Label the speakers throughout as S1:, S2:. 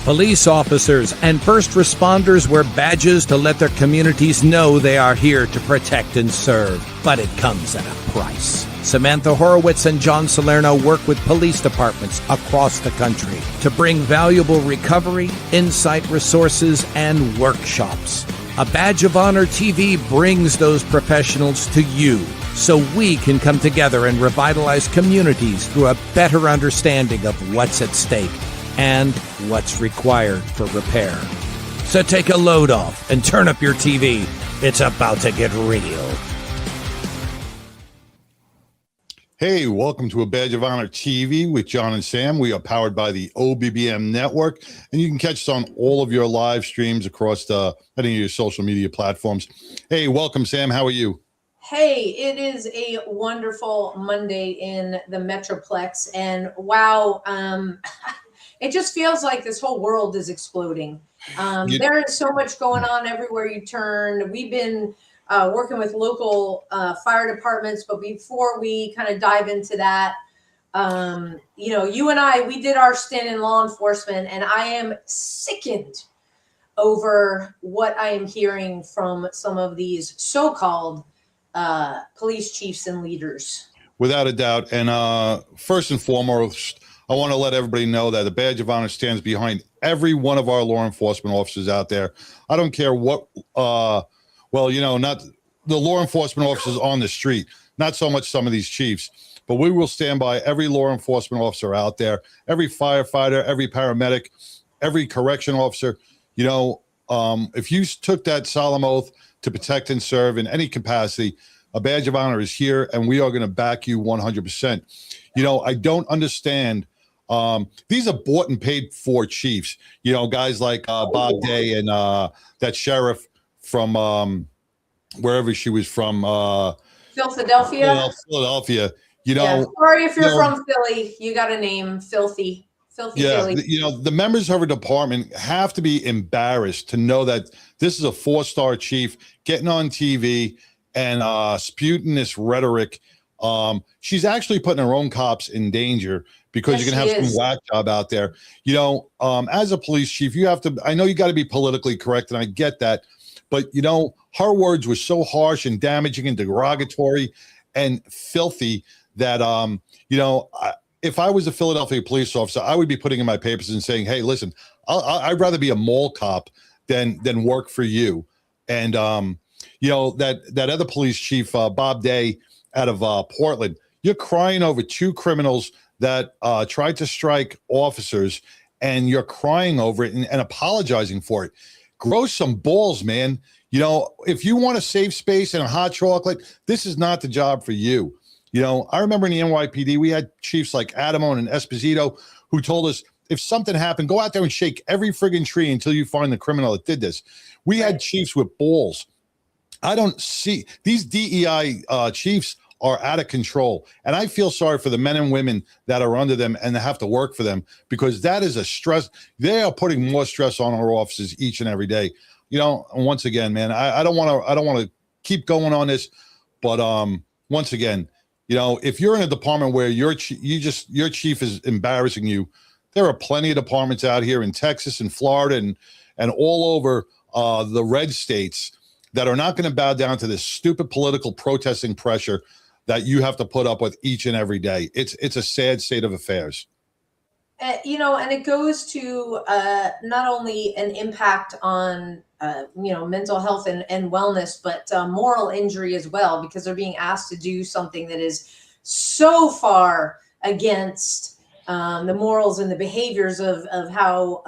S1: Police officers and first responders wear badges to let their communities know they are here to protect and serve. But it comes at a price. Samantha Horwitz and John Salerno work with police departments across the country to bring valuable recovery, insight resources, and workshops. A Badge of Honor TV brings those professionals to you so we can come together and revitalize communities through a better understanding of what's at stake and what's required for repair. So take a load off and turn up your TV. It's about to get real.
S2: Hey, welcome to A Badge of Honor TV with John and Sam. We are powered by the OBBM network, and you can catch us on all of your live streams across any of your social media platforms. Hey, welcome, Sam. How are you?
S3: Hey, it is a wonderful Monday in the Metroplex, and wow, it just feels like this whole world is exploding. There is so much going on everywhere you turn. We've been working with local fire departments, but before we kind of dive into that, you and I, we did our stint in law enforcement, and I am sickened over what I am hearing from some of these so-called police chiefs and leaders.
S2: Without a doubt. And first and foremost, I want to let everybody know that the Badge of Honor stands behind every one of our law enforcement officers out there. I don't care what, not the law enforcement officers on the street, not so much some of these chiefs, but we will stand by every law enforcement officer out there, every firefighter, every paramedic, every correction officer. If you took that solemn oath to protect and serve in any capacity, a Badge of Honor is here, and we are going to back you 100%. I don't understand. These are bought and paid for chiefs, guys like Bob Day and that sheriff from wherever she was from.
S3: Philadelphia.
S2: Philadelphia.
S3: Sorry if you're from Philly. You got a name, Filthy.
S2: Yeah,
S3: Philly.
S2: The members of our department have to be embarrassed to know that this is a 4-star chief getting on TV and spewing this rhetoric. She's actually putting her own cops in danger because you're going to have some whack job out there. As a police chief, I know you got to be politically correct, and I get that. But, her words were so harsh and damaging and derogatory and filthy that, if I was a Philadelphia police officer, I would be putting in my papers and saying, hey, listen, I'd rather be a mall cop than work for you. And, that other police chief, Bob Day out of Portland, you're crying over 2 criminals that tried to strike officers, and you're crying over it and apologizing for it. Grow some balls, man. If you want a safe space and a hot chocolate, this is not the job for you. I remember in the NYPD, we had chiefs like Adamo and Esposito who told us, if something happened, go out there and shake every friggin' tree until you find the criminal that did this. We had chiefs with balls. I don't see these DEI chiefs are out of control. And I feel sorry for the men and women that are under them and have to work for them, because that is a stress. They are putting more stress on our officers each and every day. And once again, man, I don't want to keep going on this, but once again, if you're in a department where your chief is embarrassing you, there are plenty of departments out here in Texas and Florida and all over the red states that are not going to bow down to this stupid political protesting pressure that you have to put up with each and every day. It's a sad state of affairs.
S3: And it goes to not only an impact on mental health and wellness, but moral injury as well, because they're being asked to do something that is so far against the morals and the behaviors of how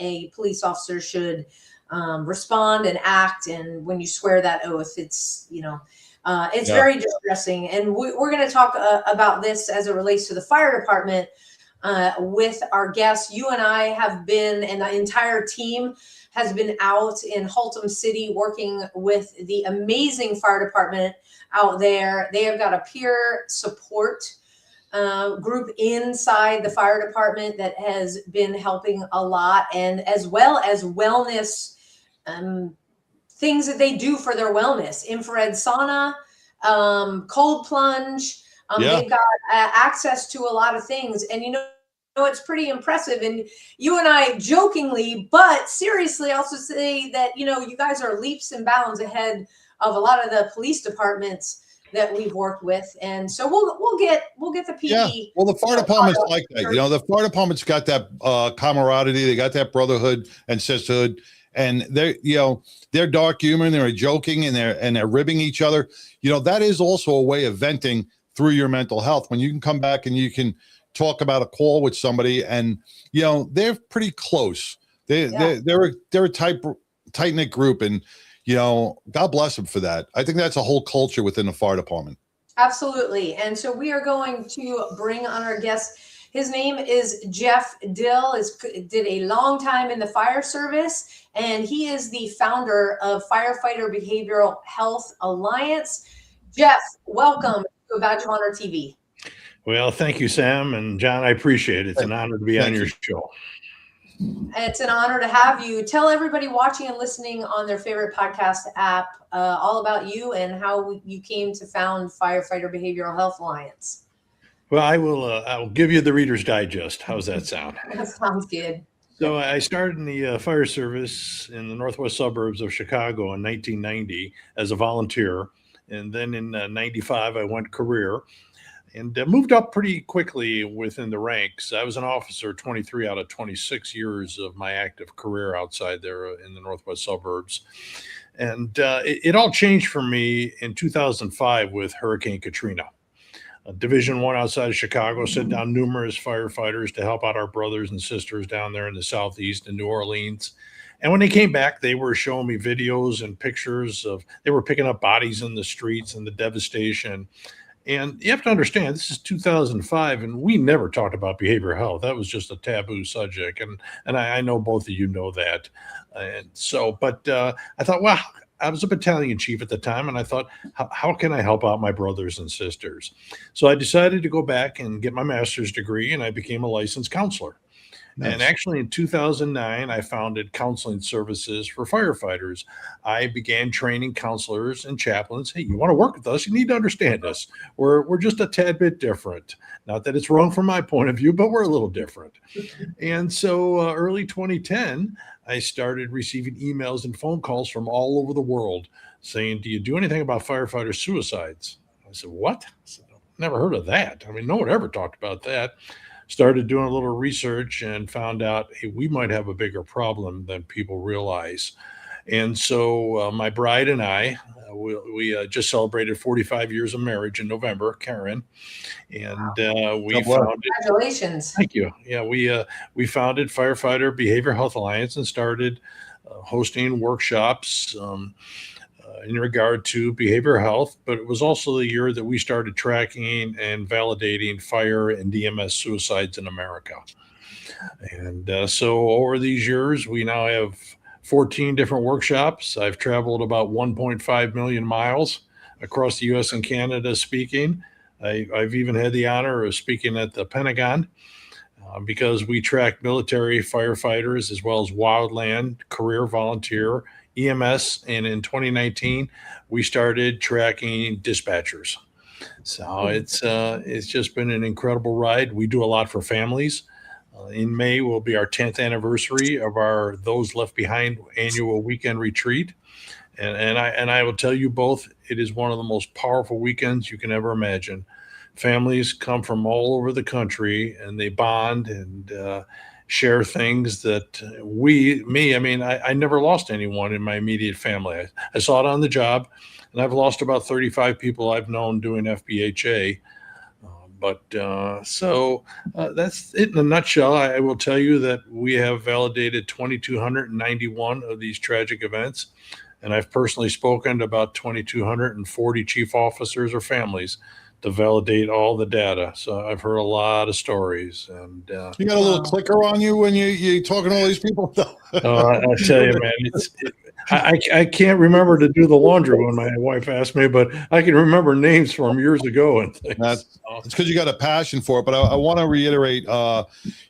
S3: a police officer should respond and act. And when you swear that oath, it's very distressing. And we're going to talk about this as it relates to the fire department with our guests. You and I have been, and the entire team has been out in Haltom City working with the amazing fire department out there. They have got a peer support group inside the fire department that has been helping a lot, and as well as wellness things that they do for their wellness: infrared sauna, cold plunge. They've got access to a lot of things. And know, it's pretty impressive. And you and I jokingly, but seriously, also say that, you know, you guys are leaps and bounds ahead of a lot of the police departments that we've worked with. And so we'll get the PD.
S2: Yeah. Well, the fire department's like that. You know, the fire department's got that camaraderie. They got that brotherhood and sisterhood. And they're, you know, they're dark humor and they're joking and they're ribbing each other. You know, that is also a way of venting through your mental health when you can come back and you can talk about a call with somebody and, you know, they're pretty close. They're a tight-knit group, and, you know, God bless them for that. I think that's a whole culture within the fire department.
S3: Absolutely. And so we are going to bring on our guest. His name is Jeff Dill. Did a long time in the fire service, and he is the founder of Firefighter Behavioral Health Alliance. Jeff, welcome to Badge of Honor TV.
S4: Well, thank you, Sam and John. I appreciate it. It's an honor to be on your show.
S3: It's an honor to have you. Tell everybody watching and listening on their favorite podcast app all about you and how you came to found Firefighter Behavioral Health Alliance.
S4: Well, I'll give you the Reader's Digest. How's that sound?
S3: That sounds good.
S4: So I started in the fire service in the northwest suburbs of Chicago in 1990 as a volunteer. And then in 95, I went career and moved up pretty quickly within the ranks. I was an officer 23 out of 26 years of my active career outside there in the northwest suburbs. And it all changed for me in 2005 with Hurricane Katrina. Division I outside of Chicago sent down numerous firefighters to help out our brothers and sisters down there in the southeast in New Orleans. And when they came back, they were showing me videos and pictures of, they were picking up bodies in the streets and the devastation. And you have to understand, this is 2005, and we never talked about behavioral health. That was just a taboo subject. And I know both of you know that. And so, but I thought, well, I was a battalion chief at the time, and I thought, how can I help out my brothers and sisters? So I decided to go back and get my master's degree, and I became a licensed counselor. Nice. And actually in 2009, I founded counseling services for firefighters. I began training counselors and chaplains. Hey, you want to work with us? You need to understand us. We're just a tad bit different. Not that it's wrong from my point of view, but we're a little different. And so early 2010, I started receiving emails and phone calls from all over the world saying, do you do anything about firefighter suicides? I said, what? I said, never heard of that. I mean, no one ever talked about that. Started doing a little research and found out, hey, we might have a bigger problem than people realize. And so my bride and I, we just celebrated 45 years of marriage in November, Karen. And we founded,
S3: congratulations.
S4: Thank you. Yeah, we founded Firefighter Behavioral Health Alliance and started hosting workshops in regard to behavioral health, but it was also the year that we started tracking and validating fire and DMS suicides in America. And so over these years, we now have 14 different workshops. I've traveled about 1.5 million miles across the U.S. and Canada speaking. I've even had the honor of speaking at the Pentagon because we track military firefighters as well as wildland, career volunteer, EMS, and in 2019 we started tracking dispatchers. So it's just been an incredible ride. We do a lot for families. In May will be our 10th anniversary of our Those Left Behind annual weekend retreat, and I will tell you both, it is one of the most powerful weekends you can ever imagine. Families come from all over the country and they bond and share things that I never lost anyone in my immediate family. I saw it on the job, and I've lost about 35 people I've known doing FBHA. So that's it in a nutshell. I will tell you that we have validated 2,291 of these tragic events, and I've personally spoken to about 2,240 chief officers or families to validate all the data. So I've heard a lot of stories. And
S2: you got a little clicker on you when you talking to all these people?
S4: I tell you, man, I can't remember to do the laundry when my wife asked me, but I can remember names from years ago and things.
S2: It's because you got a passion for it. But I want to reiterate,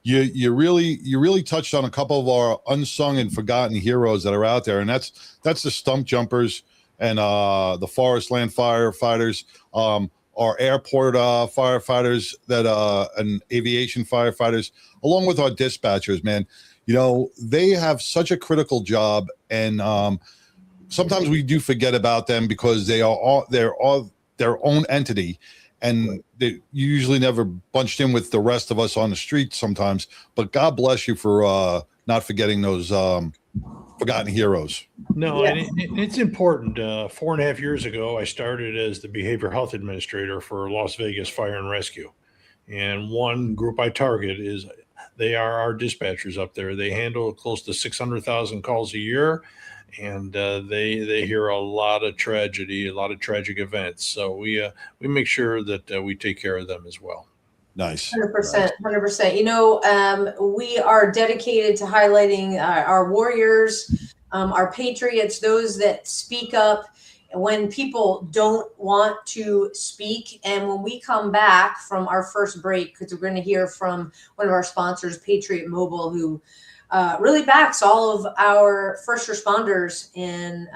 S2: you really touched on a couple of our unsung and forgotten heroes that are out there, and that's the stump jumpers and the forest land firefighters. our airport firefighters and aviation firefighters, along with our dispatchers, man. They have such a critical job, and sometimes we do forget about them because they're all their own entity, and they usually never bunched in with the rest of us on the street sometimes. But God bless you for not forgetting those forgotten heroes.
S4: No, and it's important. 4.5 years ago, I started as the behavioral health administrator for Las Vegas Fire and Rescue. And one group I target is they are our dispatchers up there. They handle close to 600,000 calls a year, and they hear a lot of tragedy, a lot of tragic events. So we make sure that we take care of them as well.
S2: Nice.
S3: 100%, 100%. We are dedicated to highlighting our warriors, our patriots, those that speak up when people don't want to speak. And when we come back from our first break, because we're going to hear from one of our sponsors, Patriot Mobile, who really backs all of our first responders and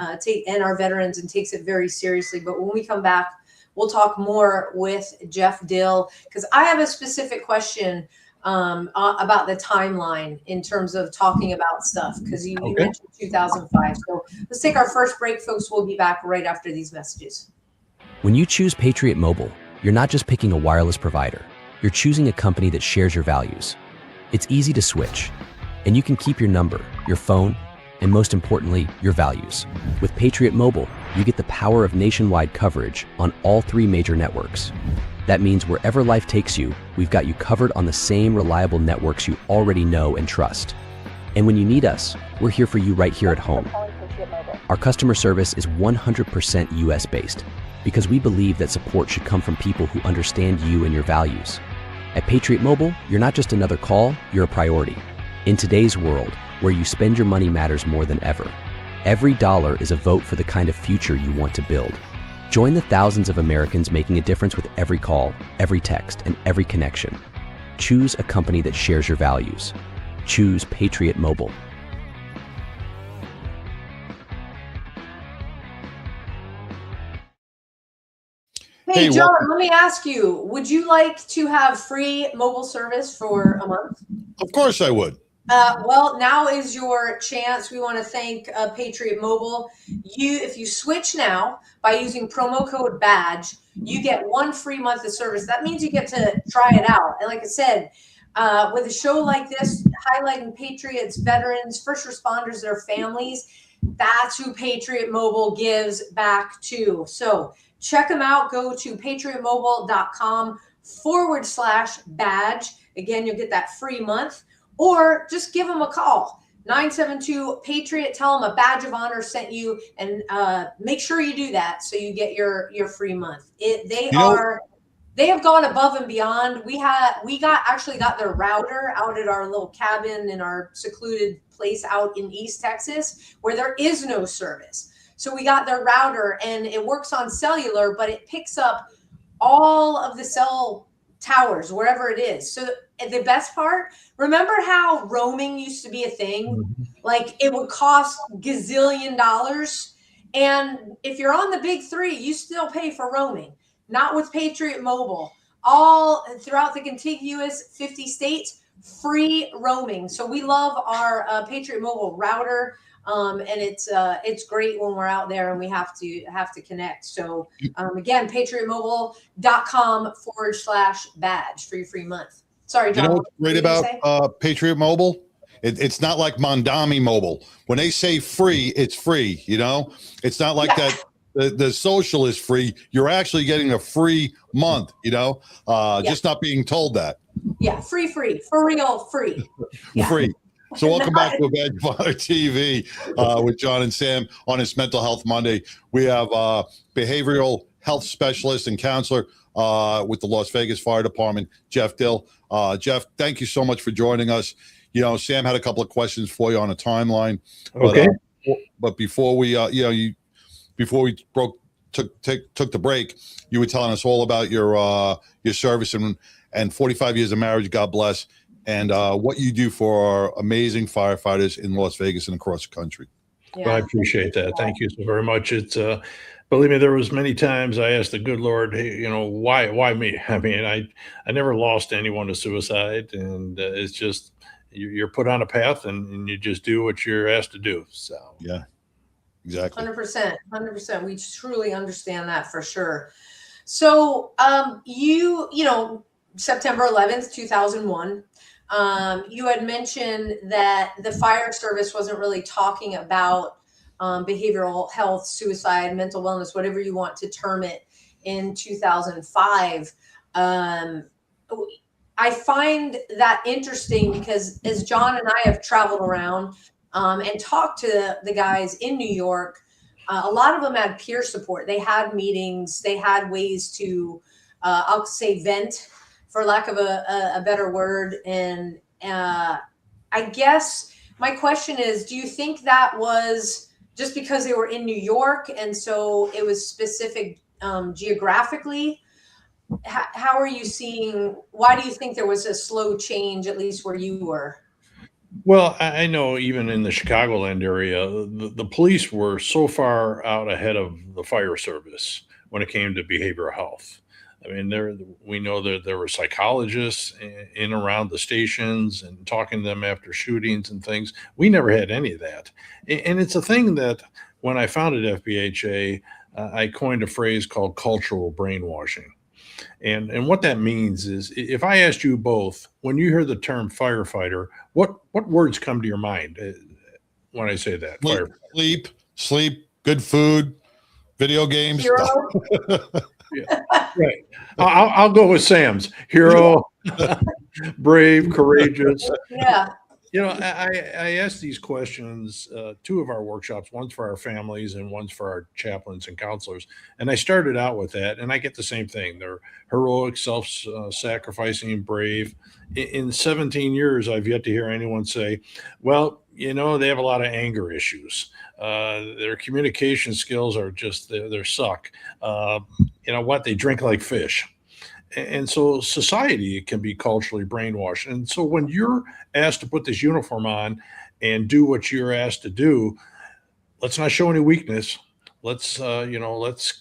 S3: our veterans and takes it very seriously. But when we come back, we'll talk more with Jeff Dill, because I have a specific question about the timeline in terms of talking about stuff, because you mentioned 2005. So let's take our first break, folks. We'll be back right after these messages.
S5: When you choose Patriot Mobile, you're not just picking a wireless provider. You're choosing a company that shares your values. It's easy to switch, and you can keep your number, your phone, and most importantly, your values. With Patriot Mobile, you get the power of nationwide coverage on all 3 major networks. That means wherever life takes you, we've got you covered on the same reliable networks you already know and trust. And when you need us, we're here for you right here at home. Our customer service is 100% US-based, because we believe that support should come from people who understand you and your values. At Patriot Mobile, you're not just another call, you're a priority. In today's world, where you spend your money matters more than ever, every dollar is a vote for the kind of future you want to build. Join the thousands of Americans making a difference with every call, every text, and every connection. Choose a company that shares your values. Choose Patriot Mobile.
S3: Hey, John, let me ask you, would you like to have free mobile service for a month?
S2: Of course I would.
S3: Well, now is your chance. We want to thank Patriot Mobile. If you switch now by using promo code BADGE, you get 1 free month of service. That means you get to try it out. And like I said, with a show like this, highlighting patriots, veterans, first responders, their families, that's who Patriot Mobile gives back to. So check them out. Go to patriotmobile.com/badge. Again, you'll get that free month. Or just give them a call, 972-PATRIOT. Tell them a badge of honor sent you, and make sure you do that so you get your free month. They have gone above and beyond. We actually got their router out at our little cabin in our secluded place out in East Texas where there is no service. So we got their router, and it works on cellular, but it picks up all of the cell towers wherever it is. So the best part, remember how roaming used to be a thing? Like it would cost gazillion dollars, and if you're on the big 3, you still pay for roaming. Not with Patriot Mobile. All throughout the contiguous 50 states, free roaming. So we love our Patriot Mobile router. And it's great when we're out there and we have to connect. So again, patriotmobile.com/badge for your free month. Sorry, John.
S2: You know what's great about Patriot Mobile? It's not like Mondami Mobile. When they say free, it's free. It's not like that. The social is free. You're actually getting a free month. Just not being told that.
S3: Yeah, free, for real, free. Yeah.
S2: Free. So welcome back to A Badge of Honor TV with John and Sam on this Mental Health Monday. We have behavioral health specialist and counselor with the Las Vegas Fire Department, Jeff Dill. Jeff, thank you so much for joining us. Sam had a couple of questions for you on a timeline.
S4: Okay.
S2: But before we, took the break, you were telling us all about your service and 45 years of marriage. God bless. And what you do for our amazing firefighters in Las Vegas and across the country.
S3: Yeah.
S4: Well, I appreciate that. Thank you so very much. It's Believe me, there was many times I asked the good Lord, hey, why me? I mean, I never lost anyone to suicide, and it's just you're put on a path, and you just do what you're asked to do. So
S2: Yeah, exactly.
S3: 100%, 100%. We truly understand that for sure. So, September 11th, 2001, you had mentioned that the fire service wasn't really talking about behavioral health, suicide, mental wellness, whatever you want to term it, in 2005. I find that interesting because as John and I have traveled around and talked to the guys in New York, a lot of them had peer support. They had meetings, they had ways to, I'll say, vent, for lack of a better word. And I guess my question is, do you think that was just because they were in New York and so it was specific geographically? How are you seeing, why do you think there was a slow change, at least where you were?
S4: well, I know even in the Chicagoland area, the police were so far out ahead of the fire service when it came to behavioral health. I mean, we know that there were psychologists in around the stations and talking to them after shootings and things. We never had any of that, and it's a thing that when I founded FBHA, I coined a phrase called cultural brainwashing. And what that means is if I asked you both, when you hear the term firefighter, what words come to your mind when I say that?
S2: Sleep,
S4: Fire.
S2: sleep, good food, video games.
S3: Hero?
S4: Yeah, right. I'll go with Sam's hero, brave, courageous.
S3: Yeah.
S4: I asked these questions, two of our workshops, one's for our families and one's for our chaplains and counselors. And I started out with that, and I get the same thing. They're heroic, self-sacrificing, brave. In 17 years, I've yet to hear anyone say, well, they have a lot of anger issues. Their communication skills are just, they're suck. You know what? They drink like fish. And so society can be culturally brainwashed. And so when you're asked to put this uniform on and do what you're asked to do, let's not show any weakness. Let's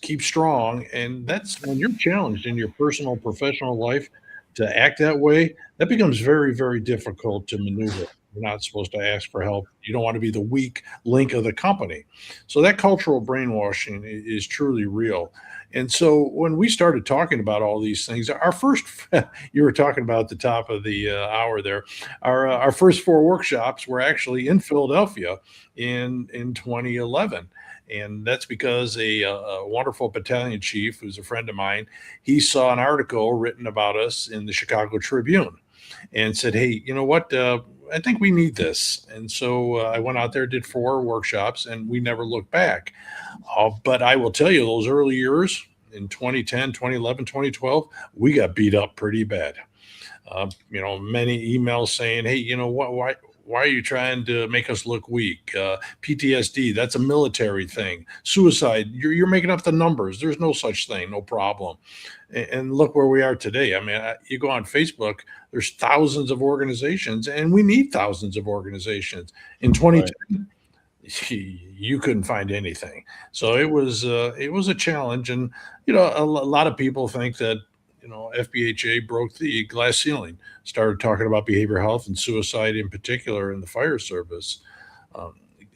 S4: keep strong. And that's when you're challenged in your personal, professional life to act that way. That becomes very, very difficult to maneuver. You're not supposed to ask for help. You don't want to be the weak link of the company. So that cultural brainwashing is truly real. And so when we started talking about all these things, our first, you were talking about at the top of the hour there, our first four workshops were actually in Philadelphia in 2011. And that's because a wonderful battalion chief, who's a friend of mine, he saw an article written about us in the Chicago Tribune and said, hey, you know what? I think we need this. And so I went out there, did four workshops, and we never looked back. But I will tell you, those early years in 2010, 2011, 2012, we got beat up pretty bad. Many emails saying, hey, why are you trying to make us look weak? PTSD, that's a military thing. Suicide, you're making up the numbers. There's no such thing, no problem. And look where we are today. I mean, you go on Facebook, there's thousands of organizations, and we need thousands of organizations. In 2010, right, you couldn't find anything. So it was a challenge. And, a lot of people think that, FBHA broke the glass ceiling, started talking about behavioral health and suicide in particular in the fire service.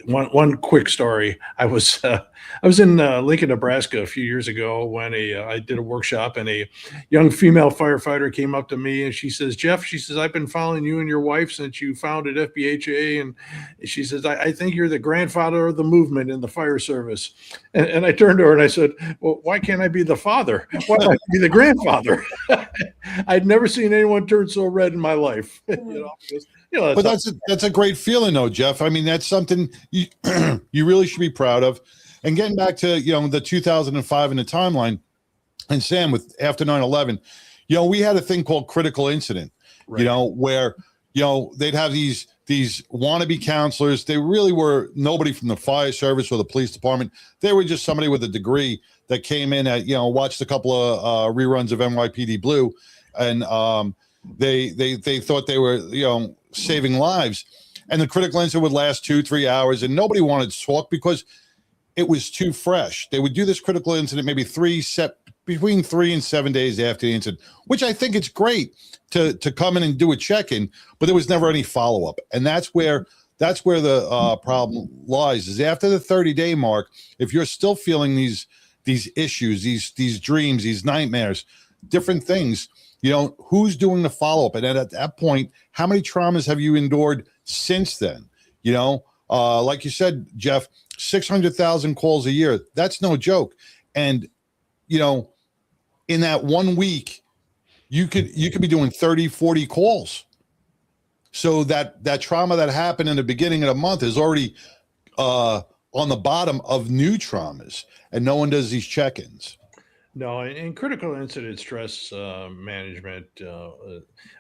S4: One quick story. I was in Lincoln, Nebraska a few years ago when I did a workshop, and a young female firefighter came up to me and she says, Jeff, she says, I've been following you and your wife since you founded FBHA. And she says, I think you're the grandfather of the movement in the fire service. And I turned to her and I said, well, why can't I be the father? Why can't I be the grandfather? I'd never seen anyone turn so red in my life.
S2: But that's a great feeling, though, Jeff. I mean, that's something you you really should be proud of. And getting back to the 2005 and the timeline, and Sam, with after 9/11, we had a thing called critical incident. Right. Where they'd have these wannabe counselors. They really were nobody from the fire service or the police department. They were just somebody with a degree that came in at watched a couple of reruns of NYPD Blue, and they thought they were saving lives. And the critical incident would last 2-3 hours, and nobody wanted to talk because it was too fresh. They would do this critical incident maybe between 3 and 7 days after the incident, which I think it's great to come in and do a check-in, but there was never any follow-up. And that's where the problem lies, is after the 30-day mark, if you're still feeling these issues, these dreams, these nightmares, different things, who's doing the follow-up? And at that point, how many traumas have you endured since then? Like you said, Jeff, 600,000 calls a year. That's no joke. And, in that 1 week, you could be doing 30, 40 calls. So that trauma that happened in the beginning of the month is already on the bottom of new traumas, and no one does these check-ins.
S4: No, and critical incident stress management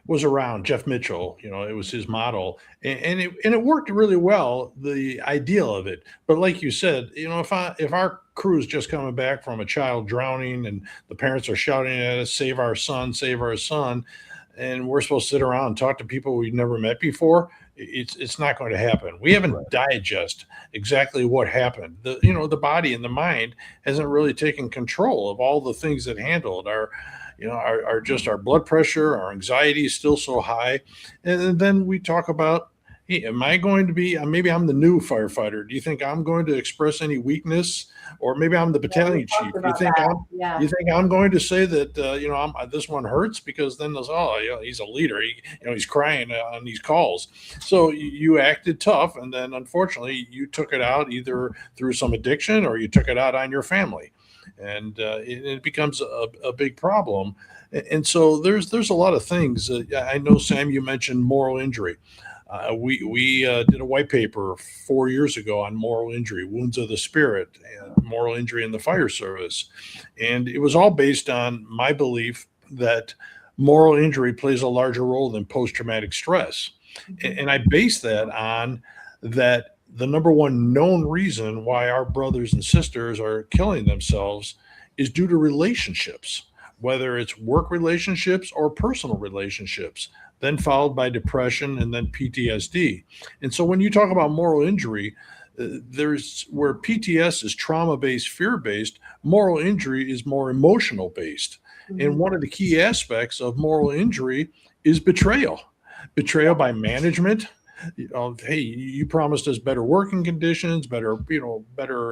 S4: was around Jeff Mitchell. It was his model, and it worked really well. The ideal of it, but like you said, if our crew is just coming back from a child drowning and the parents are shouting at us, "Save our son! Save our son!" and we're supposed to sit around and talk to people we've never met before, it's not going to happen. We haven't digested exactly what happened. The body and the mind hasn't really taken control of all the things that handled our blood pressure, our anxiety is still so high. And then we talk about, hey, am I going to be, maybe I'm the new firefighter. Do you think I'm going to express any weakness? Or maybe I'm the battalion chief. You think I'm going to say that, this one hurts, because then there's, he's a leader. He's crying on these calls. So you acted tough. And then unfortunately you took it out either through some addiction or you took it out on your family. And it becomes a big problem. And so there's a lot of things. I know, Sam, you mentioned moral injury. We did a white paper 4 years ago on moral injury, wounds of the spirit, and moral injury in the fire service. And it was all based on my belief that moral injury plays a larger role than post-traumatic stress. And I base that on that the number one known reason why our brothers and sisters are killing themselves is due to relationships, whether it's work relationships or personal relationships, then followed by depression and then PTSD. And so when you talk about moral injury, there's where PTS is trauma-based, fear-based, moral injury is more emotional-based. Mm-hmm. And one of the key aspects of moral injury is betrayal. Betrayal by management. Hey, you promised us better working conditions, better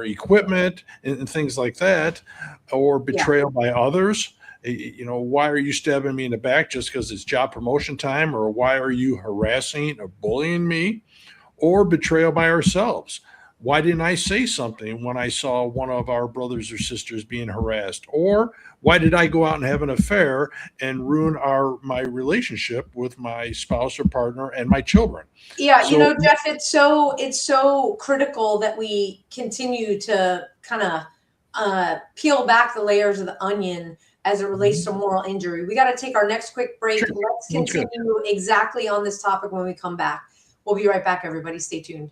S4: equipment and things like that, or betrayal by others. Why are you stabbing me in the back just because it's job promotion time? Or why are you harassing or bullying me? Or betrayal by ourselves. Why didn't I say something when I saw one of our brothers or sisters being harassed? Or why did I go out and have an affair and ruin my relationship with my spouse or partner and my children?
S3: Yeah, so, Jeff, it's so critical that we continue to kind of peel back the layers of the onion as it relates to moral injury. We got to take our next quick break. Sure. Let's continue exactly on this topic when we come back. We'll be right back, everybody. Stay tuned.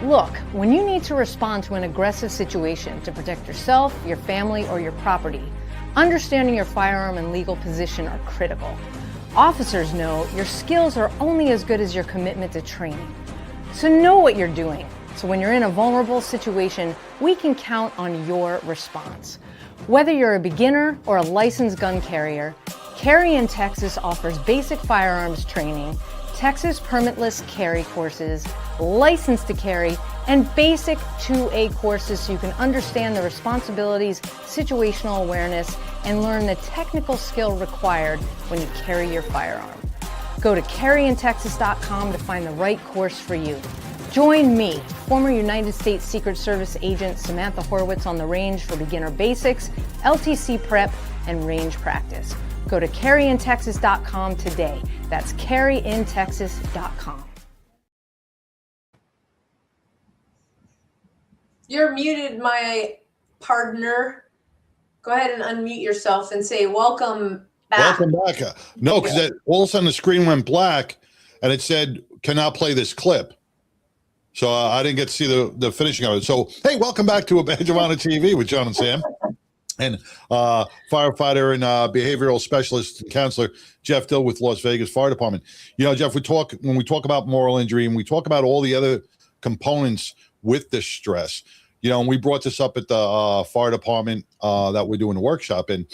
S6: Look, when you need to respond to an aggressive situation to protect yourself, your family, or your property, understanding your firearm and legal position are critical. Officers know your skills are only as good as your commitment to training. So know what you're doing. So when you're in a vulnerable situation, we can count on your response. Whether you're a beginner or a licensed gun carrier, Carry in Texas offers basic firearms training, Texas permitless carry courses, license to carry, and basic 2A courses so you can understand the responsibilities, situational awareness, and learn the technical skill required when you carry your firearm. Go to carryintexas.com to find the right course for you. Join me, former United States Secret Service agent Samantha Horwitz, on the range for beginner basics, LTC prep, and range practice. Go to carryintexas.com today. That's carryintexas.com.
S3: You're muted, my partner. Go ahead and unmute yourself and say welcome back.
S2: Welcome back. No, because all of a sudden the screen went black and it said, cannot play this clip. So I didn't get to see the finishing of it. So, hey, welcome back to A Badge of Honor TV with John and Sam. And firefighter and behavioral specialist and counselor Jeff Dill with Las Vegas Fire Department. Jeff, when we talk about moral injury and we talk about all the other components with this stress, and we brought this up at the fire department that we're doing the workshop. And,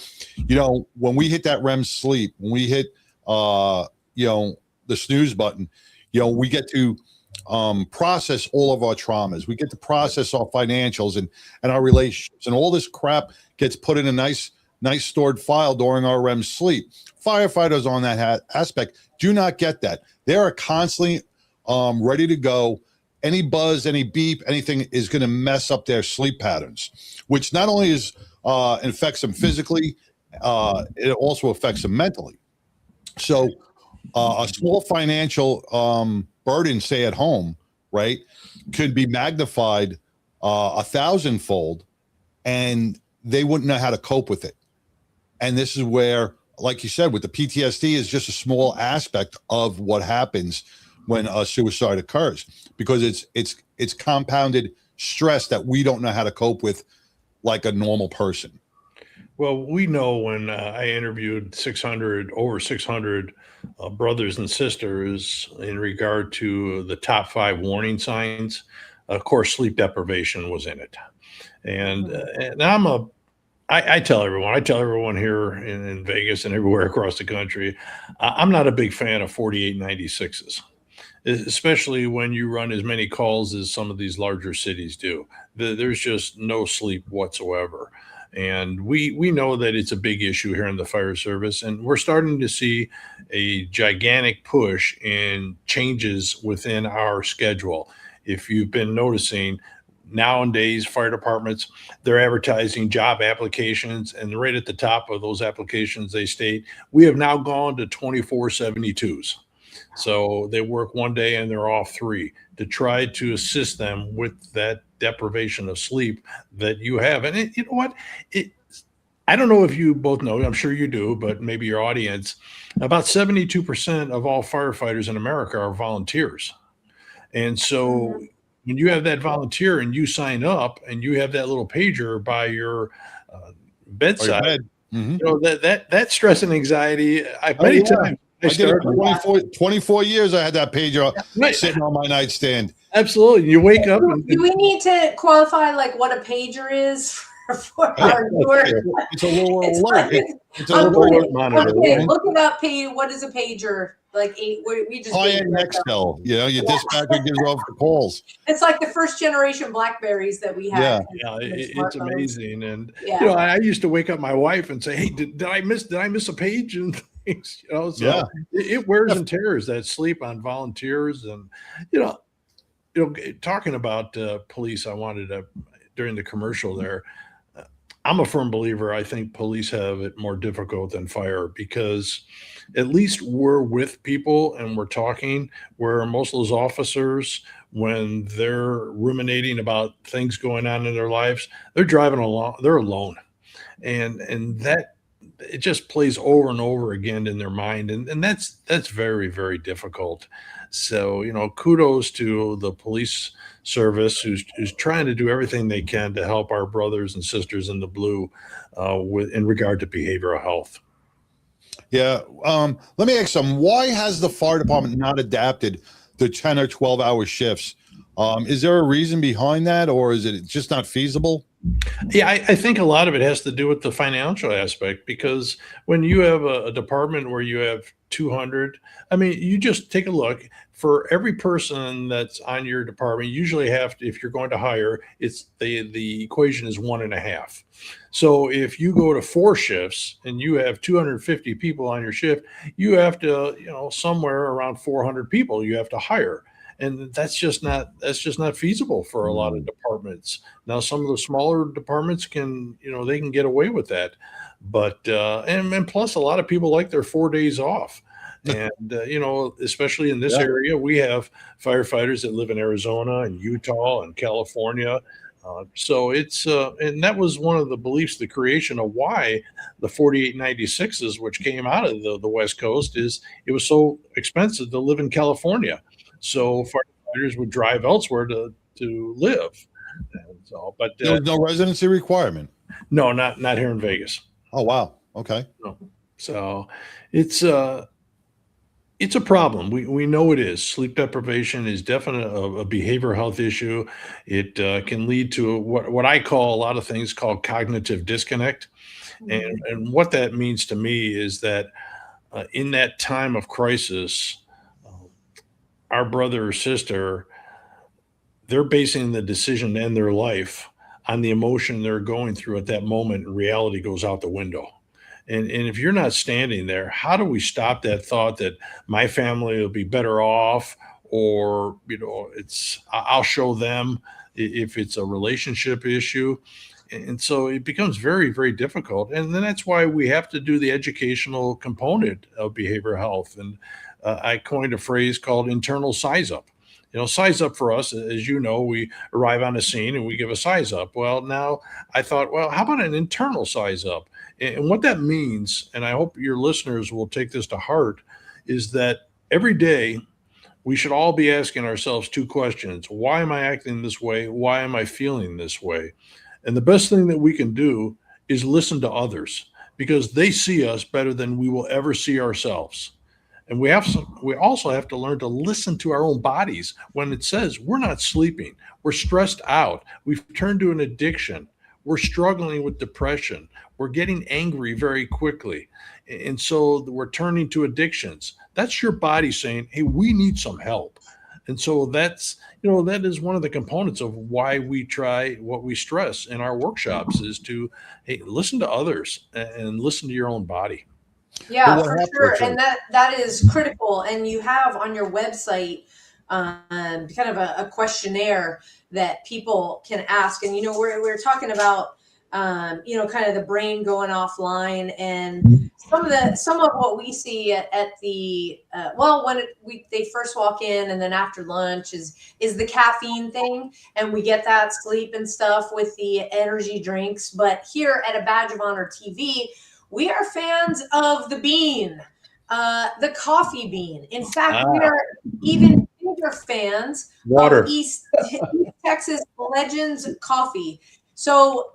S2: when we hit that REM sleep, when we hit, the snooze button, we get to process all of our traumas. We get to process our financials and our relationships, and all this crap gets put in a nice stored file during our REM sleep. Firefighters on that aspect do not get that. They are constantly ready to go. Any buzz, any beep, anything is going to mess up their sleep patterns, which not only affects them physically, it also affects them mentally. So a small financial burden, say at home, right, could be magnified 1,000-fold, and they wouldn't know how to cope with it. And this is where, like you said, with the PTSD is just a small aspect of what happens when a suicide occurs, because it's compounded stress that we don't know how to cope with like a normal person.
S4: Well, we know when I interviewed over 600 brothers and sisters in regard to the top 5 warning signs, of course, sleep deprivation was in it. And I tell everyone here in Vegas and everywhere across the country, I'm not a big fan of 4896s, especially when you run as many calls as some of these larger cities do. There's just no sleep whatsoever. And we know that it's a big issue here in the fire service, and we're starting to see a gigantic push in changes within our schedule. If you've been noticing, nowadays fire departments, they're advertising job applications, and right at the top of those applications they state, we have now gone to 24/72s. So they work one day and they're off 3 to try to assist them with that deprivation of sleep that you have. And you know what? I don't know if you both know, I'm sure you do, but maybe your audience, about 72% of all firefighters in America are volunteers. And so when you have that volunteer and you sign up and you have that little pager by your bedside, that stress and anxiety, many times.
S2: I did it for 24 years. I had that pager sitting on my nightstand.
S4: Absolutely. You wake up.
S3: Do we need to qualify like what a pager is for our viewers?
S2: It's a little alert. It's a
S3: little
S2: alert monitor.
S3: Okay, look it up. What is a pager? Like we just
S2: high-end Nextel. Your dispatcher gives off the calls.
S3: It's like the first generation Blackberries that we had.
S4: Yeah, it's amazing. And I used to wake up my wife and say, "Hey, did I miss a page?" And things, so it wears and tears that sleep on volunteers. And talking about police, I wanted to, during the commercial there, I'm a firm believer. I think police have it more difficult than fire, because at least we're with people and we're talking, where most of those officers, when they're ruminating about things going on in their lives, they're driving along, they're alone. And that, it just plays over and over again in their mind. And that's very, very difficult. So, kudos to the police service who's trying to do everything they can to help our brothers and sisters in the blue in regard to behavioral health.
S2: Yeah. Let me ask some. Why has the fire department not adapted to 10 or 12-hour shifts? Is there a reason behind that, or is it just not feasible?
S4: Yeah, I think a lot of it has to do with the financial aspect, because when you have a department where you have 200, you just take a look. For every person that's on your department, you usually have to, if you're going to hire, it's the equation is 1.5. So if you go to 4 shifts and you have 250 people on your shift, you have to, somewhere around 400 people you have to hire. And that's just not feasible for a lot of departments. Now, some of the smaller departments can, they can get away with that. But, and plus a lot of people like their 4 days off. And, especially in this area, we have firefighters that live in Arizona and Utah and California. So it's, and that was one of the beliefs, the creation of why the 4896s, which came out of the West Coast, is it was so expensive to live in California. So firefighters would drive elsewhere to live. And so, but
S2: there was no residency requirement.
S4: No, not here in Vegas.
S2: Oh, wow. Okay.
S4: No. So it's, It's a problem. We know it is. Sleep deprivation is definitely a behavioral health issue. It can lead to what I call a lot of things called cognitive disconnect.
S3: Mhm.
S4: And what that means to me is that in that time of crisis, uh, our brother or sister, they're basing the decision to end their life on the emotion they're going through at that moment, and reality goes out the window. And if you're not standing there, how do we stop that thought that my family will be better off, or I'll show them if it's a relationship issue. And so it becomes very, very difficult. And then that's why we have to do the educational component of behavioral health. And I coined a phrase called internal size up. Size up for us, as you know, we arrive on a scene and we give a size up. Well, now I thought, well, how about an internal size up? And what that means, and I hope your listeners will take this to heart, is that every day we should all be asking ourselves two questions. Why am I acting this way? Why am I feeling this way? And the best thing that we can do is listen to others, because they see us better than we will ever see ourselves. And we also have to learn to listen to our own bodies when it says we're not sleeping, we're stressed out, we've turned to an addiction, we're struggling with depression, we're getting angry very quickly. And so we're turning to addictions. That's your body saying, hey, we need some help. And so that is one of the components of why we try what we stress in our workshops is to, hey, listen to others and listen to your own body.
S3: Yeah,
S2: But what
S3: for
S2: happened?
S3: sure.
S2: So,
S3: And that is critical. And you have on your website kind of a questionnaire that people can ask. And, we're talking about, kind of the brain going offline, and some of what we see at the, when they first walk in and then after lunch is the caffeine thing. And we get that sleep and stuff with the energy drinks. But here at A Badge of Honor TV, we are fans of the bean, the coffee bean. In fact, we are even bigger fans
S4: Water.
S3: of East Texas Legends Coffee. So,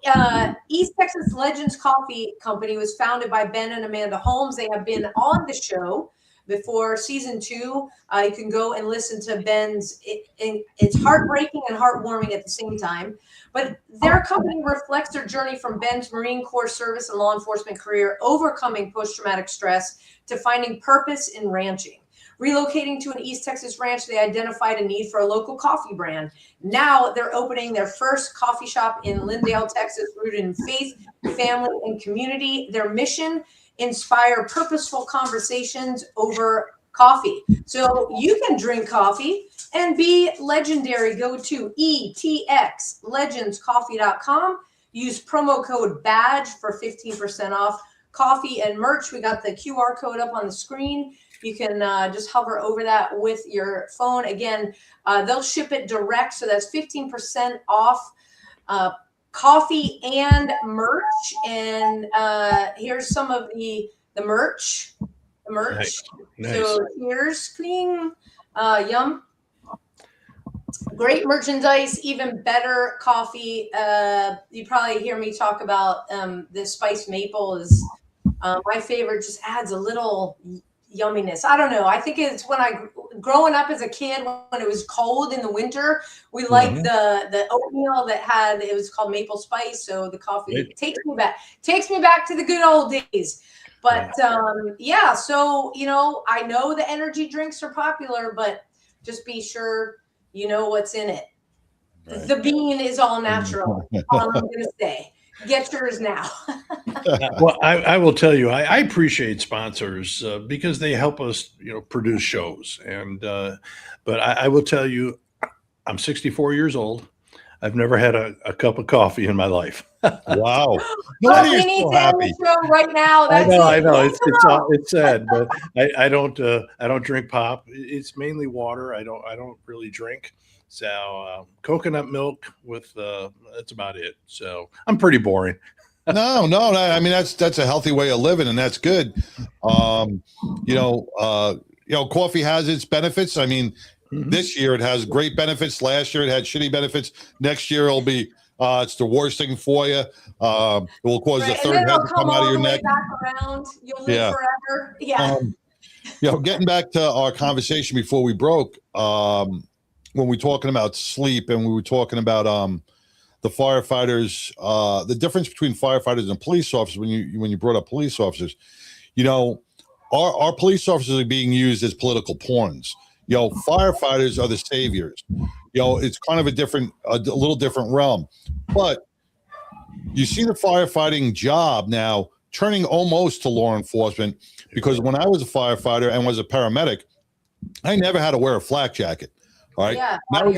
S3: East Texas Legends Coffee Company was founded by Ben and Amanda Holmes. They have been on the show before season 2. You can go and listen to Ben's. It's heartbreaking and heartwarming at the same time. But their company reflects their journey from Ben's Marine Corps service and law enforcement career, overcoming post-traumatic stress, to finding purpose in ranching. Relocating to an East Texas ranch, they identified a need for a local coffee brand. Now they're opening their first coffee shop in Lindale, Texas, rooted in faith, family, and community. Their mission: inspire purposeful conversations over coffee. So you can drink coffee and be legendary. Go to etxlegendscoffee.com. Use promo code BADGE for 15% off coffee and merch. We got the QR code up on the screen. You can just hover over that with your phone. Again, they'll ship it direct, so that's 15% off coffee and merch. And here's some of the merch.
S4: Nice.
S3: So here's clean, yum. Great merchandise, even better coffee. You probably hear me talk about the spiced maple is my favorite. Just adds a little yumminess. I don't know. I think it's growing up as a kid, when it was cold in the winter, we liked the oatmeal it was called maple spice. So the coffee takes me back to the good old days. But yeah, so I know the energy drinks are popular, but just be sure you know what's in it. Right. The bean is all natural. All I'm gonna say. Get yours now.
S4: Well, I will tell you, I appreciate sponsors because they help us, produce shows. And but I will tell you, I'm 64 years old. I've never had a cup of coffee in my life.
S2: Wow.
S3: Well, we need to end the show right now.
S4: I know. It's sad, but I don't drink pop. It's mainly water. I don't really drink. So coconut milk with that's about it. So I'm pretty boring.
S2: No. I mean, that's a healthy way of living, and that's good. Coffee has its benefits. I mean, this year it has great benefits. Last year it had shitty benefits. Next year it'll be it's the worst thing for you. It will cause the third head to come out of your neck.
S3: Back around. You'll live forever. Yeah.
S2: Getting back to our conversation before we broke, when we were talking about sleep and we were talking about the firefighters, the difference between firefighters and police officers. When you brought up police officers, our police officers are being used as political pawns. Firefighters are the saviors. It's kind of a little different realm. But you see the firefighting job now turning almost to law enforcement, because when I was a firefighter and was a paramedic, I never had to wear a flak jacket. All right.
S3: Yeah.
S2: Now we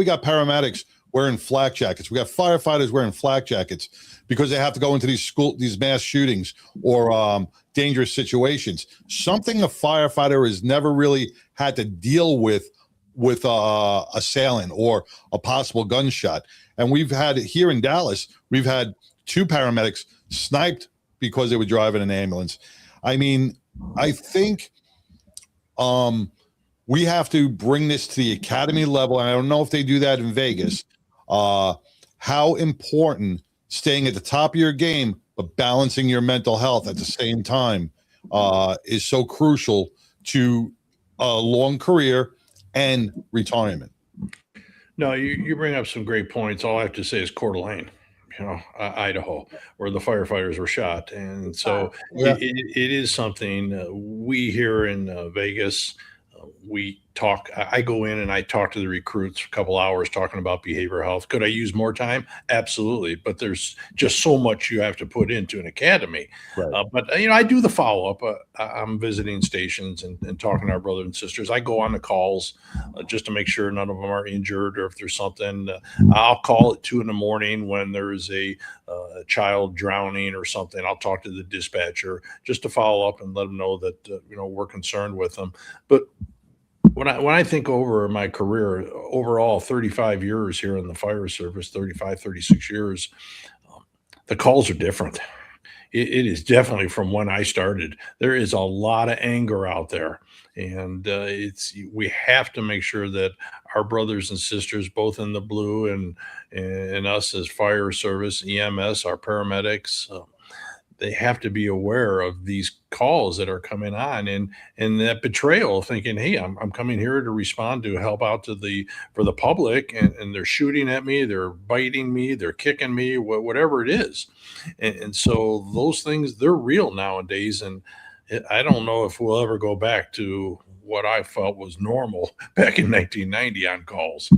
S2: got paramedics wearing flak jackets. We got firefighters wearing flak jackets because they have to go into these mass shootings or dangerous situations. Something a firefighter has never really had to deal with a assailant or a possible gunshot. And we've had here in Dallas, we've had 2 paramedics sniped because they were driving an ambulance. I mean, I think we have to bring this to the academy level. And I don't know if they do that in Vegas. How important staying at the top of your game, but balancing your mental health at the same time is so crucial to a long career and retirement.
S4: No, you bring up some great points. All I have to say is Coeur d'Alene, Idaho, where the firefighters were shot. And so it is something we here in Vegas, we talk. I go in and I talk to the recruits a couple hours talking about behavioral health. Could I use more time? Absolutely. But there's just so much you have to put into an academy.
S2: Right.
S4: But I do the follow-up. I'm visiting stations and talking to our brothers and sisters. I go on the calls just to make sure none of them are injured, or if there's something, I'll call at 2 a.m. when there's a child drowning or something. I'll talk to the dispatcher just to follow up and let them know that we're concerned with them. But when I think over my career, overall 35 years here in the fire service, 36 years, the calls are different. It is definitely from when I started. There is a lot of anger out there, and we have to make sure that our brothers and sisters, both in the blue and us as fire service, EMS, our paramedics, they have to be aware of these calls that are coming on, and that betrayal, thinking, hey, I'm coming here to respond, to help out for the public, and they're shooting at me, they're biting me, they're kicking me, whatever it is. And so those things, they're real nowadays. And I don't know if we'll ever go back to what I felt was normal back in 1990 on calls.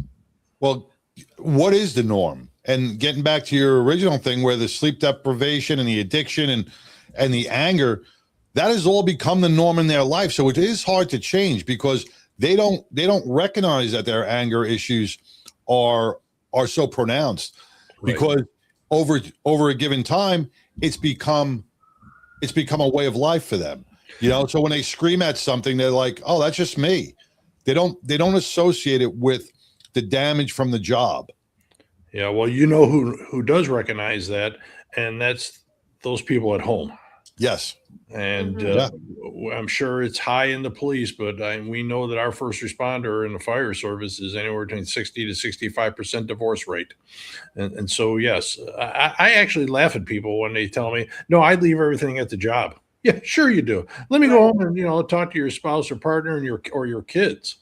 S2: Well, what is the norm? And getting back to your original thing, where the sleep deprivation and the addiction and the anger, that has all become the norm in their life. So it is hard to change, because they don't recognize that their anger issues are so pronounced. Right. Because over a given time, it's become a way of life for them. So when they scream at something, they're like, oh, that's just me. They don't associate it with the damage from the job.
S4: Yeah, well, who does recognize that, and that's those people at home.
S2: Yes.
S4: And I'm sure it's high in the police, but we know that our first responder in the fire service is anywhere between 60 to 65% divorce rate. And so, yes, I actually laugh at people when they tell me, no, I leave everything at the job. Yeah, sure you do. Let me go home and, talk to your spouse or partner and your kids.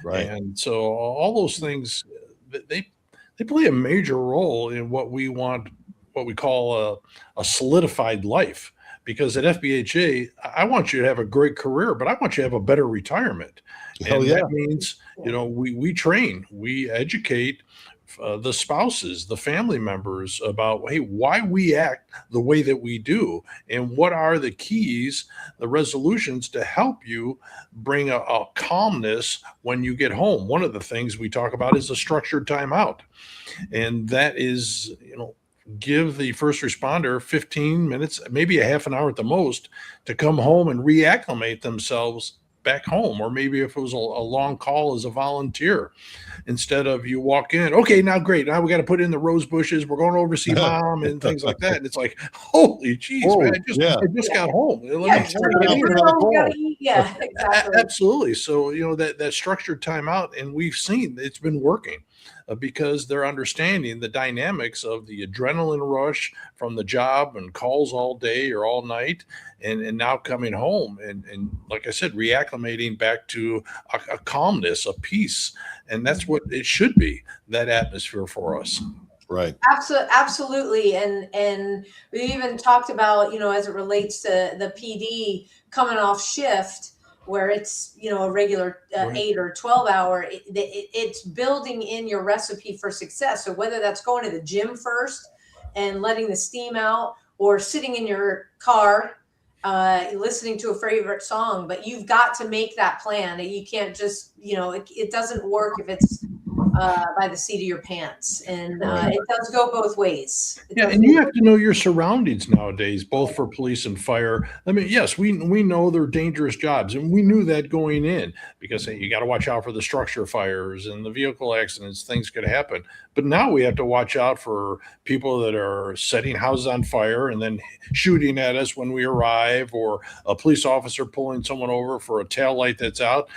S2: Right.
S4: And so all those things, they play a major role in what we want, what we call a solidified life. Because at FBHA, I want you to have a great career, but I want you to have a better retirement. And that means, we train, we educate the spouses, the family members about, hey, why we act the way that we do, and what are the keys, the resolutions to help you bring a calmness when you get home. One of the things we talk about is a structured timeout. And that is, give the first responder 15 minutes, maybe a half an hour at the most, to come home and reacclimate themselves back home. Or maybe if it was a long call as a volunteer, instead of you walk in, okay, now great, now we got to put in the rose bushes, we're going over to see mom and things like that. And it's like, holy geez, man, I just got home.
S3: You Yeah, exactly.
S4: Absolutely. So, that structured timeout, and we've seen it's been working because they're understanding the dynamics of the adrenaline rush from the job and calls all day or all night, and now coming home and like I said, reacclimating back to a calmness, a peace. And that's what it should be, that atmosphere for us.
S2: Right.
S3: Absolutely. And we even talked about, as it relates to the PD coming off shift where it's, a regular
S4: Right.
S3: 8 or 12 hour, it's building in your recipe for success. So whether that's going to the gym first and letting the steam out, or sitting in your car, listening to a favorite song, but you've got to make that plan. You can't just, it doesn't work if it's by the seat of your pants, and it does go both ways.
S4: Yeah, and you have to know your surroundings nowadays, both for police and fire. I mean, yes, we know they're dangerous jobs, and we knew that going in because, hey, you got to watch out for the structure fires and the vehicle accidents. Things could happen, but now we have to watch out for people that are setting houses on fire and then shooting at us when we arrive, or a police officer pulling someone over for a tail light that's out.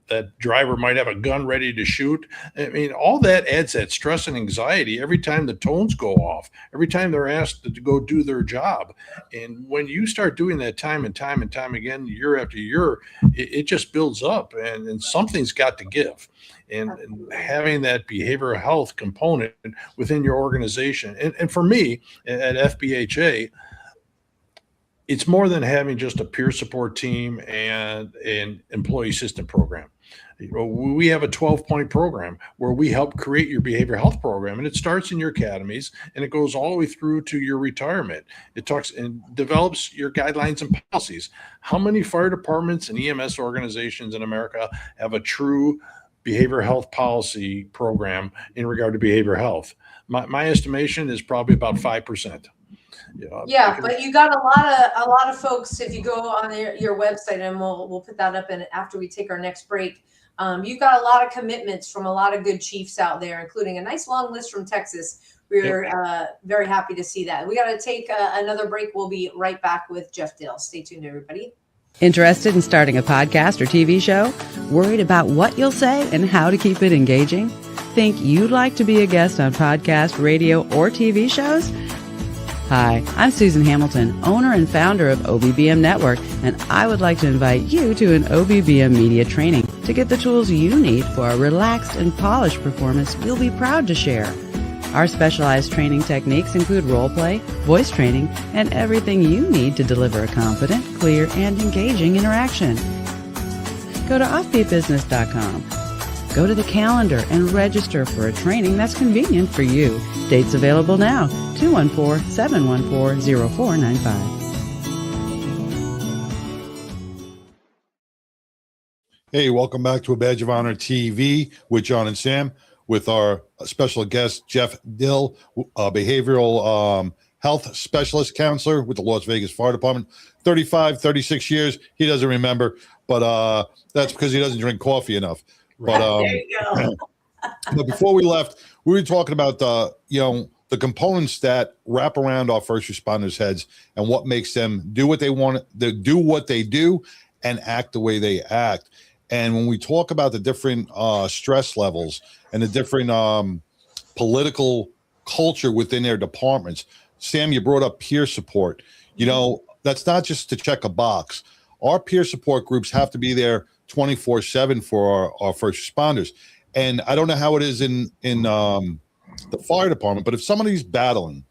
S4: That driver might have a gun ready to shoot. I mean, all that adds that stress and anxiety every time the tones go off, every time they're asked to go do their job. And when you start doing that time and time and time again, year after year, it just builds up, and something's got to give. And having that behavioral health component within your organization. And for me at FBHA, it's more than having just a peer support team and an employee assistance program. We have a 12-point program where we help create your behavioral health program, and it starts in your academies and it goes all the way through to your retirement. It talks and develops your guidelines and policies. How many fire departments and EMS organizations in America have a true behavioral health policy program in regard to behavioral health? My estimation is probably about 5%.
S3: Yeah, but you got a lot of folks. If you go on your website, and we'll put that up, and after we take our next break, you've got a lot of commitments from a lot of good chiefs out there, including a nice long list from Texas. We're very happy to see that. We got to take another break. We'll be right back with Jeff Dill. Stay tuned, everybody.
S7: Interested in starting a podcast or TV show? Worried about what you'll say and how to keep it engaging? Think you'd like to be a guest on podcast, radio, or TV shows? Hi, I'm Susan Hamilton, owner and founder of OBBM Network, and I would like to invite you to an OBBM media training to get the tools you need for a relaxed and polished performance you'll be proud to share. Our specialized training techniques include role play, voice training, and everything you need to deliver a confident, clear, and engaging interaction. Go to offbeatbusiness.com. Go to the calendar and register for a training that's convenient for you. Dates available now, 214-714-0495.
S2: Hey, welcome back to A Badge of Honor TV with John and Sam, with our special guest, Jeff Dill, behavioral health specialist counselor with the Las Vegas Fire Department. 36 years. He doesn't remember, but that's because he doesn't drink coffee enough. But
S3: There you go.
S2: but before we left, we were talking about the components that wrap around our first responders' heads and what makes them do what they want to do, what they do, and act the way they act. And when we talk about the different stress levels and the different political culture within their departments, Sam, you brought up peer support. That's not just to check a box. Our peer support groups have to be there 24/7 for our first responders. And I don't know how it is in the fire department, but if somebody's battling,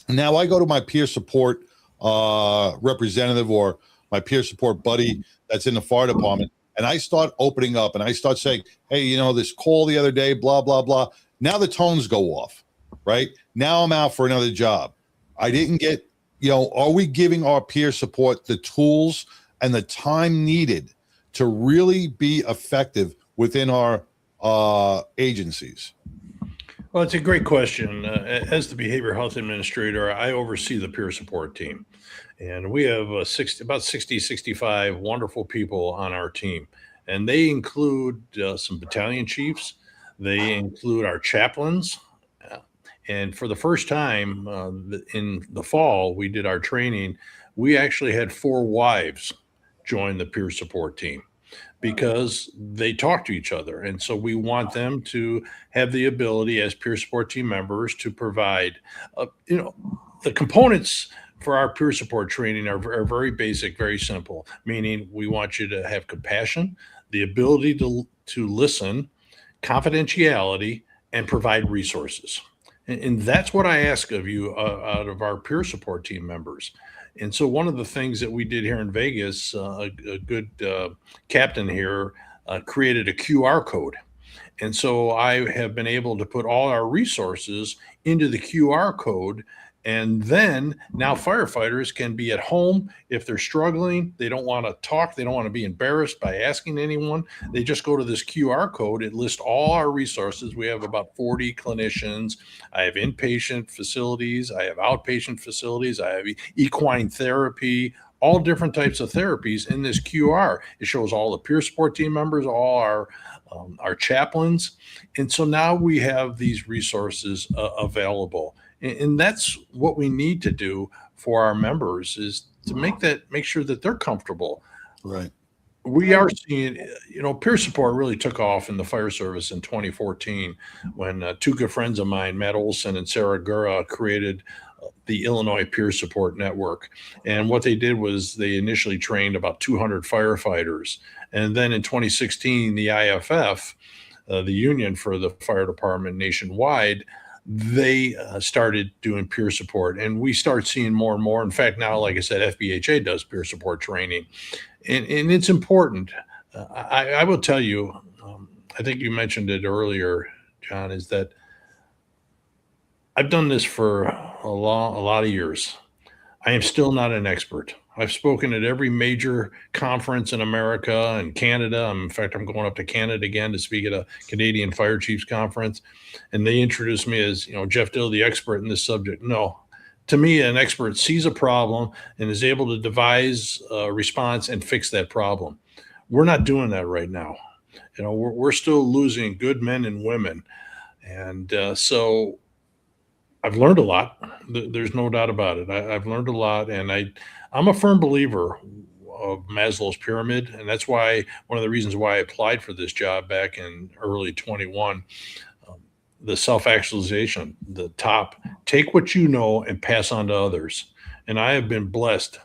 S2: now I go to my peer support representative or my peer support buddy that's in the fire department, and I start opening up and I start saying, hey, this call the other day, blah, blah, blah. Now the tones go off, right? Now I'm out for another job. I didn't get, are we giving our peer support the tools and the time needed to really be effective within our agencies?
S4: Well, it's a great question. As the behavioral health administrator, I oversee the peer support team. And we have about 60, 65 wonderful people on our team. And they include some battalion chiefs. They include our chaplains. And for the first time in the fall, we did our training. We actually had 4 wives join the peer support team because they talk to each other. And so we want them to have the ability as peer support team members to provide, the components for our peer support training are very basic, very simple, meaning we want you to have compassion, the ability to listen, confidentiality, and provide resources. And that's what I ask of you out of our peer support team members. And so one of the things that we did here in Vegas, a good captain here created a QR code. And so I have been able to put all our resources into the QR code. And then now firefighters can be at home if they're struggling. They don't want to talk. They don't want to be embarrassed by asking anyone. They just go to this QR code. It lists all our resources. We have about 40 clinicians. I have inpatient facilities. I have outpatient facilities. I have equine therapy, all different types of therapies in this QR. It shows all the peer support team members, all our chaplains. And so now we have these resources available. And that's what we need to do for our members is to make sure that they're comfortable.
S2: Right.
S4: We are seeing, peer support really took off in the fire service in 2014 when two good friends of mine, Matt Olson and Sarah Gura, created the Illinois Peer Support Network. And what they did was they initially trained about 200 firefighters. And then in 2016, the IFF, the union for the fire department nationwide, they started doing peer support, and we start seeing more and more. In fact, now, like I said, FBHA does peer support training, and it's important. I will tell you, I think you mentioned it earlier, John, is that I've done this for a lot of years. I am still not an expert. I've spoken at every major conference in America and Canada. In fact, I'm going up to Canada again to speak at a Canadian Fire Chiefs Conference. And they introduced me as, Jeff Dill, the expert in this subject. No, to me, an expert sees a problem and is able to devise a response and fix that problem. We're not doing that right now. We're still losing good men and women. And so I've learned a lot. There's no doubt about it. I've learned a lot, and I'm a firm believer of Maslow's pyramid, and that's why one of the reasons why I applied for this job back in early 21. The self-actualization, the top, take what you know and pass on to others. And I have been blessed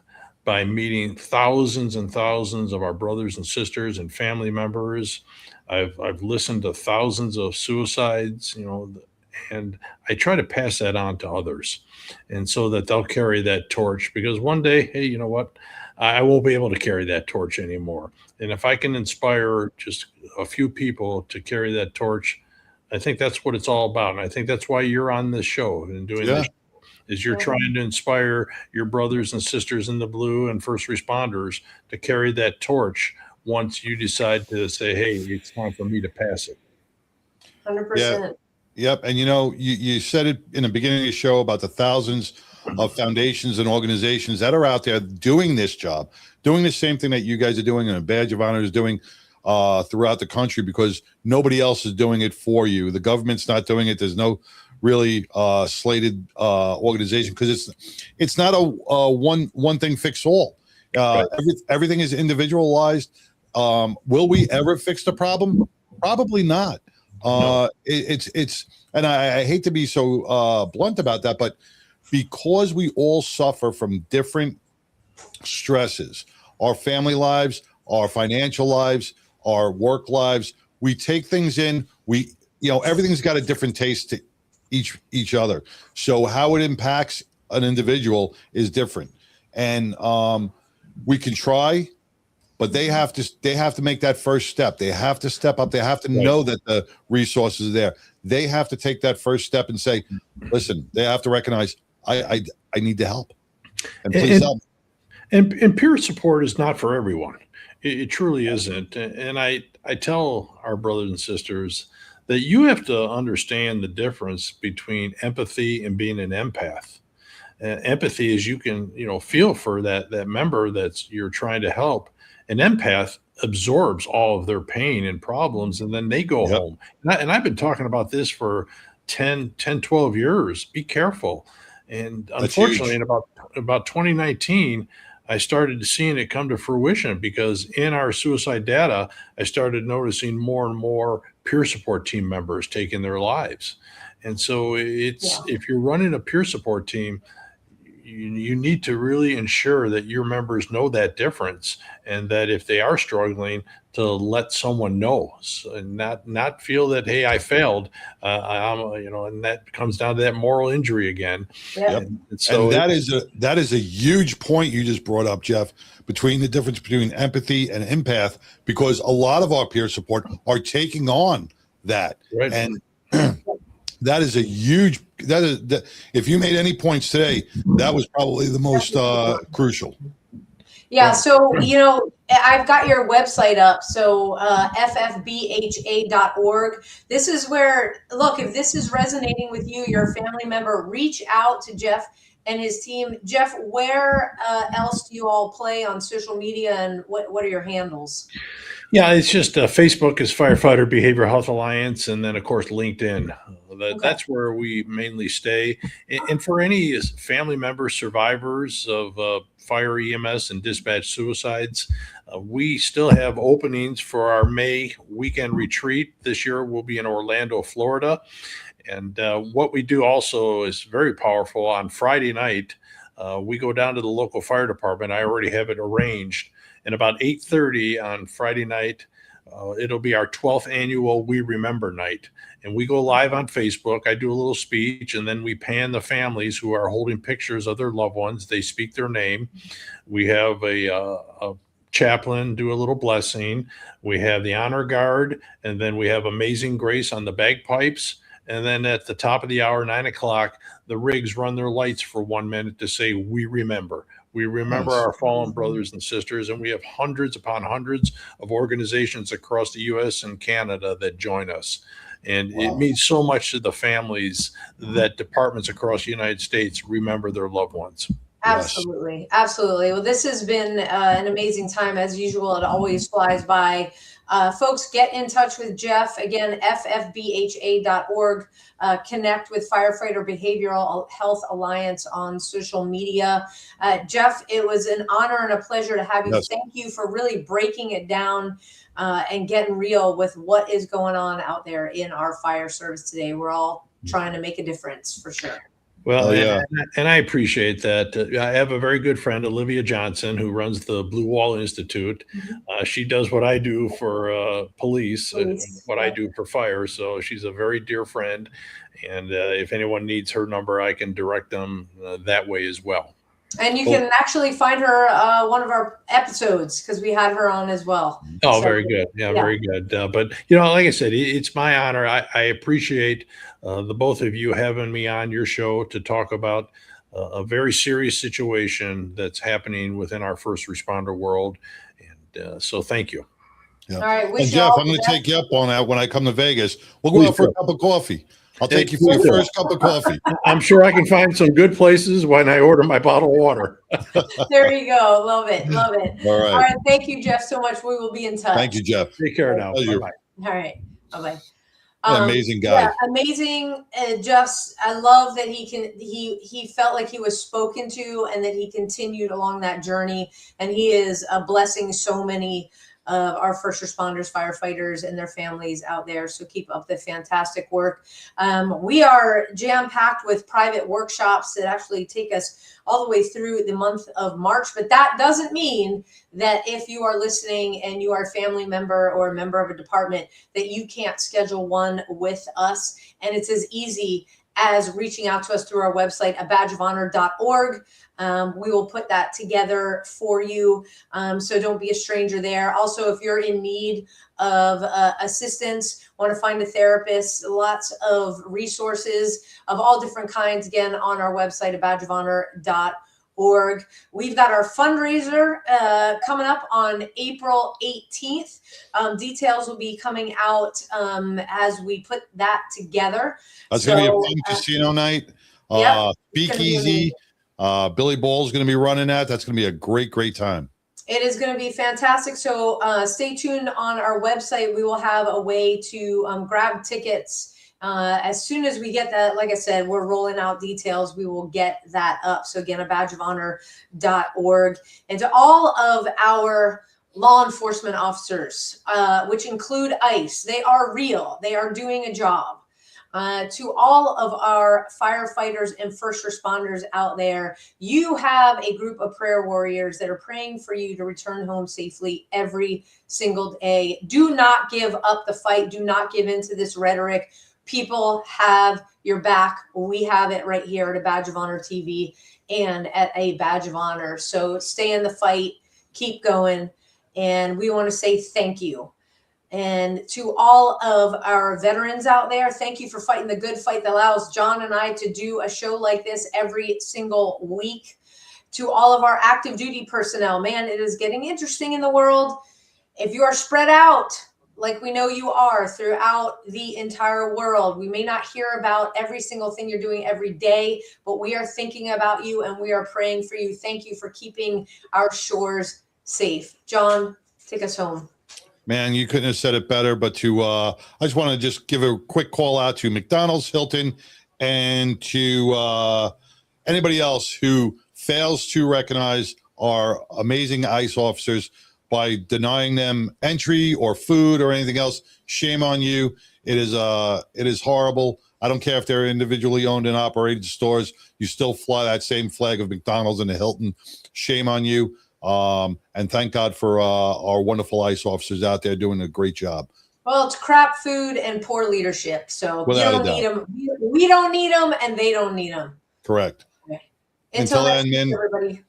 S4: by meeting thousands and thousands of our brothers and sisters and family members. I've listened to thousands of suicides, and I try to pass that on to others, and so that they'll carry that torch, because one day, hey, you know what? I won't be able to carry that torch anymore. And if I can inspire just a few people to carry that torch, I think that's what it's all about. And I think that's why you're on this show and doing this, is you're trying to inspire your brothers and sisters in the blue and first responders to carry that torch once you decide to say, hey, it's time for me to pass it.
S3: 100%.
S2: Yep. And you said it in the beginning of the show about the thousands of foundations and organizations that are out there doing this job, doing the same thing that you guys are doing and a Badge of Honor is doing throughout the country, because nobody else is doing it for you. The government's not doing it. There's no really slated organization, because it's not a one thing fix all.
S4: Right.
S2: Everything is individualized. Will we ever fix the problem? Probably not.
S4: No.
S2: It's and I hate to be so blunt about that, but because we all suffer from different stresses, our family lives, our financial lives, our work lives, we take things in, everything's got a different taste to each other. So how it impacts an individual is different. And we can try, but they have to make that first step. They have to step up. They have to know that the resources are there. They have to take that first step and say, listen, they have to recognize I need the help. And please help.
S4: And peer support is not for everyone. It truly isn't. And I tell our brothers and sisters that you have to understand the difference between empathy and being an empath. Empathy is you can, feel for that member that's you're trying to help. An empath absorbs all of their pain and problems, and then they go home. And I've been talking about this for 10, 12 years. Be careful. And unfortunately, in about 2019, I started seeing it come to fruition because in our suicide data, I started noticing more and more peer support team members taking their lives. And so
S3: Yeah.
S4: if you're running a peer support team, you need to really ensure that your members know that difference, and that if they are struggling, to let someone know, and not feel that, hey, I failed, and that comes down to that moral injury again.
S3: Yeah.
S4: And so
S2: And that is a huge point you just brought up, Jeff, between the difference between empathy and empath, because a lot of our peer support are taking on that.
S4: Right.
S2: And that is a huge, if you made any points today, that was probably the most crucial.
S3: Yeah, so I've got your website up, so ffbha.org. This is where, look, if this is resonating with you, your family member, reach out to Jeff and his team. Jeff, where else do you all play on social media, and what are your handles?
S4: Yeah, it's just Facebook is Firefighter Behavioral Health Alliance, and then of course LinkedIn. That's where we mainly stay. And for any family members, survivors of fire, EMS, and dispatch suicides, we still have openings for our May weekend retreat. This year we'll be in Orlando, Florida. And what we do also is very powerful. On Friday night, we go down to the local fire department. I already have it arranged. And about 8:30 on Friday night, it'll be our 12th annual We Remember night. And we go live on Facebook. I do a little speech, and then we pan the families who are holding pictures of their loved ones. They speak their name. We have a chaplain do a little blessing. We have the honor guard, and then we have Amazing Grace on the bagpipes. And then at the top of the hour, 9 o'clock, the rigs run their lights for 1 minute to say, we remember. We remember our fallen brothers and sisters, and we have hundreds upon hundreds of organizations across the U.S. and Canada that join us. And it means so much to the families that departments across the United States remember their loved ones.
S3: Absolutely. Yes. Absolutely. Well, this has been an amazing time. As usual, it always flies by. Folks, get in touch with Jeff. Again, ffbha.org. Connect with Firefighter Behavioral Health Alliance on social media. Jeff, it was an honor and a pleasure to have you. Yes. Thank you for really breaking it down and getting real with what is going on out there in our fire service today. We're all trying to make a difference, for sure.
S4: Well, and I appreciate that. I have a very good friend, Olivia Johnson, who runs the Blue Wall Institute. She does what I do for police and what I do for fire. So she's a very dear friend. And if anyone needs her number, I can direct them that way as well.
S3: And you can actually find her one of our episodes, because we had her on as well.
S4: Oh, so, very good. Yeah, very good. But, like I said, it's my honor. I appreciate the both of you having me on your show to talk about a very serious situation that's happening within our first responder world. And so thank you.
S3: Yeah. All right.
S2: And Jeff, I'm going to take you up on that when I come to Vegas. We'll go out for a cup of coffee. I'll take you for your first cup of coffee.
S4: I'm sure I can find some good places when I order my bottle of water.
S3: There you go. Love it. Love it.
S2: All right.
S3: All right. Thank you, Jeff, so much. We will be in touch.
S2: Thank you, Jeff.
S4: Take care now. Bye-bye.
S3: All right. Bye-bye.
S2: Amazing guy.
S3: Yeah, amazing. Just, I love that he felt like he was spoken to, and that he continued along that journey. And he is blessing so many of our first responders, firefighters, and their families out there. So keep up the fantastic work. We are jam-packed with private workshops that actually take us all the way through the month of March. But that doesn't mean that if you are listening and you are a family member or a member of a department, that you can't schedule one with us. And it's as easy as reaching out to us through our website, abadgeofhonor.org. We will put that together for you. So don't be a stranger there. Also, if you're in need of assistance, want to find a therapist, lots of resources of all different kinds, again, on our website, abadgeofhonor.org. We've got our fundraiser coming up on April 18th. Details will be coming out as we put that together.
S2: That's going to be a fun casino night. Speakeasy. Billy Ball's going to be running that. That's going to be a great, great time.
S3: It is going to be fantastic. So stay tuned on our website. We will have a way to grab tickets As soon as we get that, like I said, we're rolling out details. We will get that up. So again, a badgeofhonor.org. And to all of our law enforcement officers, which include ICE, they are real. They are doing a job. To all of our firefighters and first responders out there, you have a group of prayer warriors that are praying for you to return home safely every single day. Do not give up the fight. Do not give into this rhetoric. People have your back. We have it right here at a Badge of Honor TV and at a Badge of Honor. So stay in the fight, keep going. And we want to say thank you. And to all of our veterans out there, thank you for fighting the good fight that allows John and I to do a show like this every single week. To all of our active duty personnel, man, it is getting interesting in the world. If you are spread out, like we know you are throughout the entire world, we may not hear about every single thing you're doing every day, but we are thinking about you and we are praying for you. Thank you for keeping our shores safe. John, take us home.
S2: Man, you couldn't have said it better, but I just want to just give a quick call out to McDonald's, Hilton, and to anybody else who fails to recognize our amazing ICE officers by denying them entry or food or anything else. Shame on you. It is horrible. I don't care if they're individually owned and operated stores. You still fly that same flag of McDonald's and the Hilton. Shame on you. And thank God for our wonderful ICE officers out there doing a great job.
S3: Well, it's crap food and poor leadership. So you don't need them. We don't need them, and they don't need them.
S2: Correct.
S3: Okay. Until then, everybody.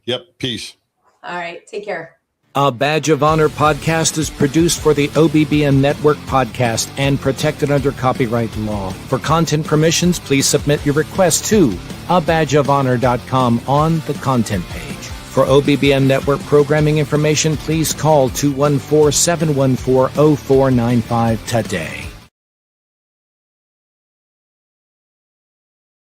S2: Yep. Peace.
S3: All right. Take care.
S1: A Badge of Honor podcast is produced for the OBBM Network podcast and protected under copyright law. For content permissions, please submit your request to abadgeofhonor.com on the content page. For OBBM Network programming information, please call 214-714-0495 today.